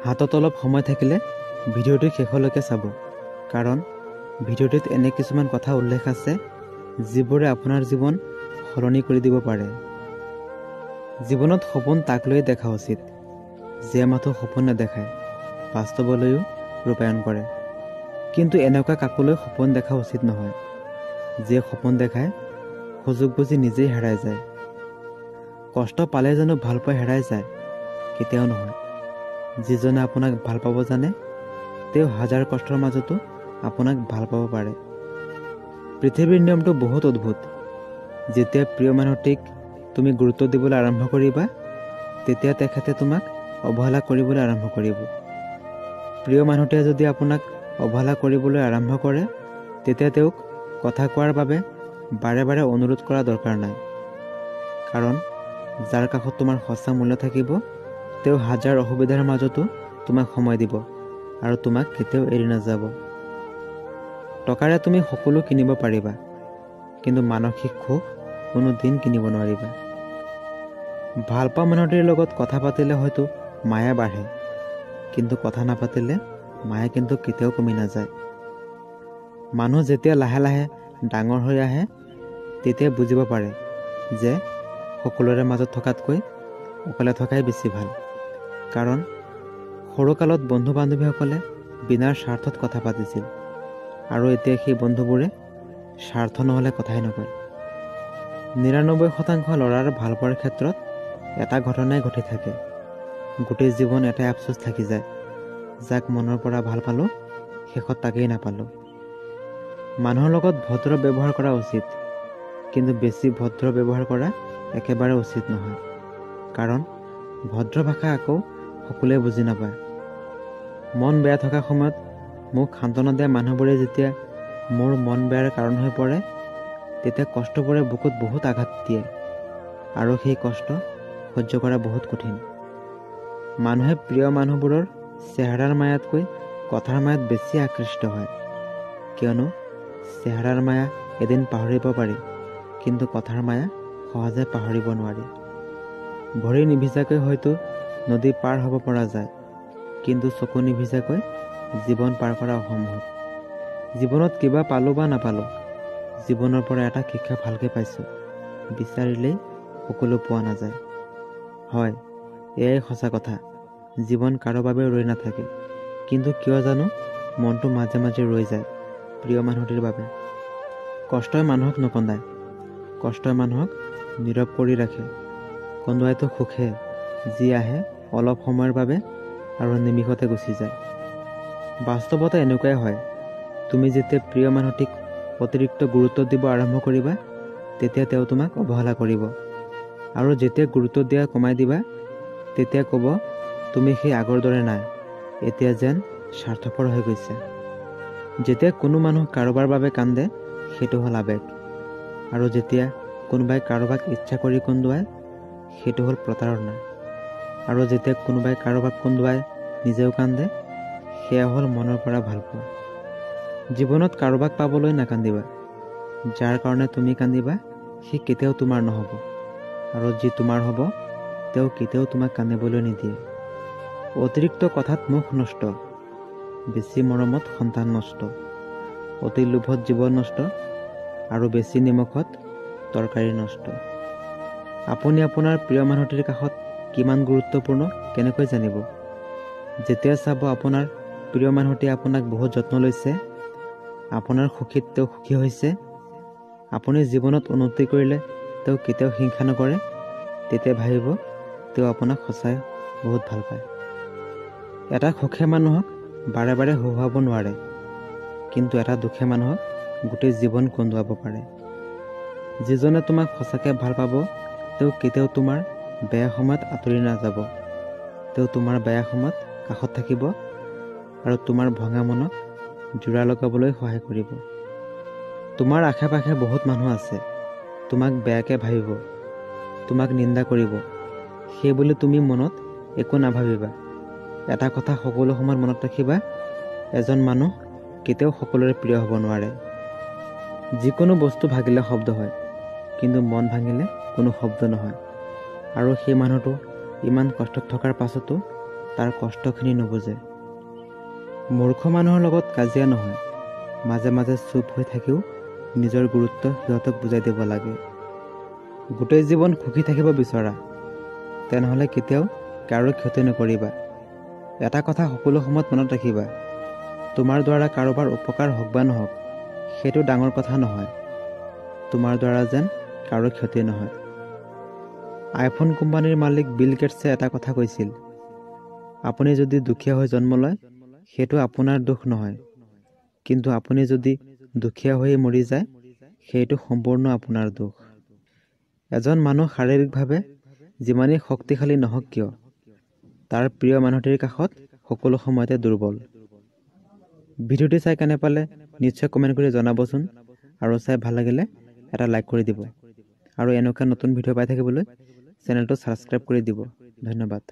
হাতত অলপ সময় থাকিলে ভিডিঅ'টো শেষলৈকে চাব, কাৰণ ভিডিঅ'টোত এনে কিছুমান কথা উল্লেখ আছে যিবোৰে আপোনাৰ জীৱন সলনি কৰি দিব পাৰে। জীৱনত সপোন তাক লৈ দেখা উচিত, যিয়ে মাথো সপোন নেদেখায়, বাস্তৱলৈও ৰূপায়ণ কৰে। কিন্তু এনেকুৱা কাকলৈ সপোন দেখা উচিত নহয়, যিয়ে সপোন দেখায় সুযোগ বুজি নিজেই হেৰাই যায়। কষ্ট পালে জানো ভাল পোৱা হেৰাই যায়? কেতিয়াও নহয়। যিজনে আপোনাক ভাল পাব জানে, তেওঁ হাজাৰ কষ্টৰ মাজতো আপোনাক ভাল পাব পাৰে। পৃথিৱীৰ নিয়মটো বহুত অদ্ভুত। যেতিয়া প্ৰিয় মানুহটিক তুমি গুৰুত্ব দিবলৈ আৰম্ভ কৰিবা, তেতিয়া তেখেতে তোমাক অৱহেলা কৰিবলৈ আৰম্ভ কৰিব। প্ৰিয় মানুহটোৱে যদি আপোনাক অৱহেলা কৰিবলৈ আৰম্ভ কৰে, তেতিয়া তেওঁক কথা কোৱাৰ বাবে বাৰে বাৰে অনুৰোধ কৰা দৰকাৰ নাই। কাৰণ যাৰ কাষত তোমাৰ সঁচা মূল্য থাকিব, তেওঁ হাজাৰ অসুবিধাৰ মাজতো তোমাক সময় দিব আৰু তোমাক কেতিয়াও এৰি নাযাব। টকাৰে তুমি সকলো কিনিব পাৰিবা, কিন্তু মানসিক সুখ কোনো দিন কিনিব নোৱাৰিবা। ভাল পোৱা মানুহটিৰ লগত কথা পাতিলে হয়তো মায়া বাঢ়ে, কিন্তু কথা নাপাতিলে মায়া কিন্তু কেতিয়াও কমি নাযায়। মানুহ যেতিয়া লাহে লাহে ডাঙৰ হৈ আহে, তেতিয়া বুজিব পাৰে যে সকলোৰে মাজত থকাতকৈ অকলে থকাই বেছি ভাল। কাৰণ সৰুকালত বন্ধু বান্ধৱীসকলে বিনা স্বাৰ্থত কথা পাতিছিল, আৰু এতিয়া সেই বন্ধুবোৰে স্বাৰ্থ নহ'লে কথাই নকয়। ৯৯% ল'ৰাৰ ভাল পোৱাৰ ক্ষেত্ৰত এটা ঘটনাই ঘটি থাকে। গোটেই জীৱন এটাই আফচোচ থাকি যায়, যাক মনৰ পৰা ভাল পালোঁ, শেষত তাকেই নাপালোঁ। মানুহৰ লগত ভদ্ৰ ব্যৱহাৰ কৰা উচিত, কিন্তু বেছি ভদ্ৰ ব্যৱহাৰ কৰা একেবাৰে উচিত নহয়। কাৰণ ভদ্ৰ ভাষা আকৌ সকলোৱে বুজি নাপায়। মন বেয়া থকা সময়ত মোক সান্তনা দিয়া মানুহবোৰে যেতিয়া মোৰ মন বেয়াৰ কাৰণ হৈ পৰে, তেতিয়া কষ্টবোৰে বুকুত বহুত আঘাত দিয়ে, আৰু সেই কষ্ট সহ্য কৰা বহুত কঠিন। মানুহে প্ৰিয় মানুহবোৰৰ চেহেৰাৰ মায়াতকৈ কথাৰ মায়াত বেছি আকৃষ্ট হয়, কিয়নো চেহেৰাৰ মায়া এদিন পাহৰিব পাৰি, কিন্তু কথাৰ মায়া সহজে পাহৰিব নোৱাৰি। ভৰি নিভিজাকৈ হয়তো নদী পাৰ হ'ব পৰা যায়, কিন্তু চকু নিভিজাকৈ জীৱন পাৰ কৰা অসম্ভৱ। জীৱনত কিবা পালোঁ বা নাপালোঁ, জীৱনৰ পৰা এটা শিক্ষা ভালকৈ পাইছোঁ, বিচাৰিলেই সকলো পোৱা নাযায়। হয়, এয়াই সঁচা কথা, জীৱন কাৰো বাবে ৰৈ নাথাকে, কিন্তু কিয় জানো মনটো মাজে মাজে ৰৈ যায় প্ৰিয় মানুহটিৰ বাবে। কষ্টই মানুহক নকন্দায়, কষ্টই মানুহক নীৰৱ কৰি ৰাখে। কন্দুৱাইতো সুখে, যি আহে অলপ সময়ৰ বাবে আৰু নিমিষতে গুচি যায়। বাস্তৱতে এনেকুৱাই হয়। তুমি যেতিয়া প্ৰিয় মানুহটিক অতিৰিক্ত গুৰুত্ব দিব আৰম্ভ কৰিবা, তেতিয়া তেওঁ তোমাক অৱহেলা কৰিব, আৰু যেতিয়া গুৰুত্ব দিয়া কমাই দিবা, তেতিয়া ক'ব তুমি সেই আগৰ দৰে নাই, এতিয়া যেন স্বাৰ্থপৰ হৈ গৈছে। যেতিয়া কোনো মানুহ কাৰোবাৰ বাবে কান্দে, সেইটো হ'ল আৱেগ, আৰু যেতিয়া কোনোবাই কাৰোবাক ইচ্ছা কৰি কন্দুৱায়, সেইটো হ'ল প্ৰতাৰণা, আৰু যেতিয়া কোনোবাই কাৰোবাক কন্দুৱাই নিজেও কান্দে, সেয়া হ'ল মনৰ পৰা ভাল পোৱা। জীৱনত কাৰোবাক পাবলৈ নাকান্দিবা। যাৰ কাৰণে তুমি কান্দিবা, সি কেতিয়াও তোমাৰ নহ'ব, আৰু যি তোমাৰ হ'ব, তেওঁ কেতিয়াও তোমাক কান্দিবলৈ নিদিয়ে। অতিৰিক্ত কথাত মুখ নষ্ট, বেছি মৰমত সন্তান নষ্ট, অতি লোভত জীৱন নষ্ট, আৰু বেছি নিমখত তৰকাৰী নষ্ট। আপুনি আপোনাৰ প্ৰিয় মানুহটিৰ কাষত কিমান গুৰুত্বপূৰ্ণ কেনেকৈ জানিব? যেতিয়া চাব আপোনাৰ প্ৰিয় মানুহটিয়ে আপোনাক বহুত যত্ন লৈছে, আপোনাৰ সুখীত তেওঁ সুখী হৈছে, আপুনি জীৱনত উন্নতি কৰিলে তেওঁ কেতিয়াও হিংসা নকৰে, তেতিয়া ভাবিব তেওঁ আপোনাক সঁচাই বহুত ভাল পায়। এটা সুখে মানুহক বাৰে বাৰে হহুৱাব নোৱাৰে, কিন্তু এটা দুখে মানুহক গোটেই জীৱন কন্দুৱাব পাৰে। যিজনে তোমাক সঁচাকৈ ভাল পাব, তেওঁ কেতিয়াও তোমাৰ বেয়া সময়ত আঁতৰি নাযাব। তেওঁ তোমাৰ বেয়া সময়ত কাষত থাকিব, আৰু তোমাৰ ভঙা মনক জোৰা লগাবলৈ সহায় কৰিব। তোমাৰ আশে পাশে বহুত মানুহ আছে, তোমাক বেয়াকৈ ভাবিব, তোমাক নিন্দা কৰিব। সেইবুলি তুমি মনত একো নাভাবিবা। এটা কথা সকলো সময়ত মনত ৰাখিবা, এজন মানুহ কেতিয়াও সকলোৰে প্ৰিয় হ'ব নোৱাৰে। যিকোনো বস্তু ভাগিলে শব্দ হয়, কিন্তু মন ভাঙিলে কোনো শব্দ নহয়। আৰু সেই মানুহটো ইমান কষ্টত থকাৰ পাছতো তাৰ কষ্টখিনি নুবুজে। মূৰ্খ মানুহৰ লগত কাজিয়া নহয়, মাজে মাজে চুপ হৈ থাকিও নিজৰ গুৰুত্ব সিহঁতক বুজাই দিব লাগে। গোটেই জীৱন সুখী থাকিব বিচৰা, তেনেহ'লে কেতিয়াও কাৰো ক্ষতি নকৰিবা। এটা কথা সকলো সময়ত মনত ৰাখিবা, তোমাৰ দ্বাৰা কাৰোবাৰ উপকাৰ হওক বা নহওক, সেইটো ডাঙৰ কথা নহয়। তোমাৰ দ্বাৰা যেন কাৰো ক্ষতি নহয়। আইফোন কোম্পানীৰ মালিক বিল গেটছে এটা কথা কৈছিল, আপুনি যদি দুখীয়া হৈ জন্ম লয়, সেইটো আপোনাৰ দুখ নহয়, কিন্তু আপুনি যদি দুখীয়া হৈ মৰি যায়, সেইটো সম্পূৰ্ণ আপোনাৰ দুখ। এজন মানুহ শাৰীৰিকভাৱে যিমানেই শক্তিশালী নহওক কিয়, তাৰ প্ৰিয় মানুহটিৰ কাষত সকলো সময়তে দুৰ্বল। ভিডিঅ'টি চাই কেনে পালে নিশ্চয় কমেণ্ট কৰি জনাবচোন, আৰু চাই ভাল লাগিলে এটা লাইক কৰি দিব, আৰু এনেকুৱা নতুন ভিডিঅ' পাই থাকিবলৈ চেনেলটো ছাবস্ক্ৰাইব কৰি দিব। ধন্যবাদ।